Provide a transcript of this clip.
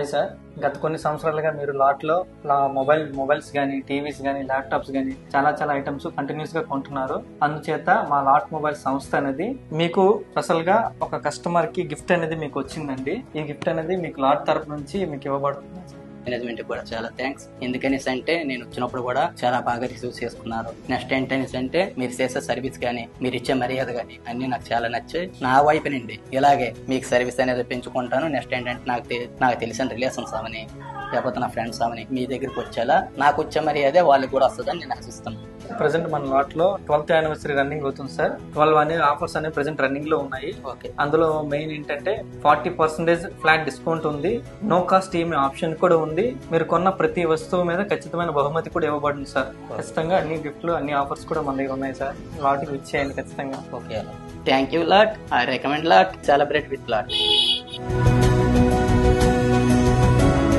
Hi sir, గత కొన్ని సంవత్సరాలుగా మీరు లాట్లో మొబైల్స్ కానీ, టీవీస్ కానీ, ల్యాప్టాప్స్ కానీ చాలా ఐటమ్స్ కంటిన్యూస్ గా కొంటున్నారు. అందుచేత మా లాట్ మొబైల్ సంస్థ అనేది మీకు స్పెషల్ గా ఒక కస్టమర్ కి గిఫ్ట్ అనేది మీకు వచ్చిందండి. ఈ గిఫ్ట్ అనేది మీకు లాట్ తరపు నుంచి మీకు ఇవ్వబడుతుంది. మేనేజ్మెంట్ కూడా చాలా థ్యాంక్స్. ఎందుకనేసి అంటే నేను వచ్చినప్పుడు కూడా చాలా బాగా రిసీవ్ చేసుకున్నారు. నెక్స్ట్ ఏంటనేసి అంటే మీరు చేసే సర్వీస్ కానీ, మీరు ఇచ్చే మర్యాద కానీ అన్ని నాకు చాలా నచ్చాయి. నా వైపు నుండి ఇలాగే మీకు సర్వీస్ అనేది పెంచుకుంటాను. నెక్స్ట్ ఏంటంటే నాకు తెలిసిన రిలేషన్స్ అవని, లేకపోతే నా ఫ్రెండ్స్ అవని మీ దగ్గరికి వచ్చేలా నాకు వచ్చే మర్యాదే వాళ్ళకి కూడా వస్తుందని నేను ఆశిస్తాను. ప్రెసెంట్ మన లాట్ లో 12th యానివర్సరీ రన్నింగ్ అవుతుంది సార్. 12 అనే ఆఫర్స్ అనేవి ప్రెసెంట్ రన్నింగ్ లో ఉన్నాయి. అందులో మెయిన్ ఏంటంటే 40% ఫ్లాట్ డిస్కౌంట్ ఉంది. నో కాస్ట్ ఈఎంఐ ఆప్షన్ కూడా ఉంది. మీరు కొన్న ప్రతి వస్తువు మీద ఖచ్చితమైన బహుమతి కూడా ఇవ్వబడింది సార్. ఖచ్చితంగా అన్ని గిఫ్ట్లు, అన్ని ఆఫర్స్ కూడా మన దగ్గర ఉన్నాయి సార్. లాట్ కి ఇచ్చేయండి ఖచ్చితంగా. Okay, thank you lot. I recommend lot. Celebrate with lot.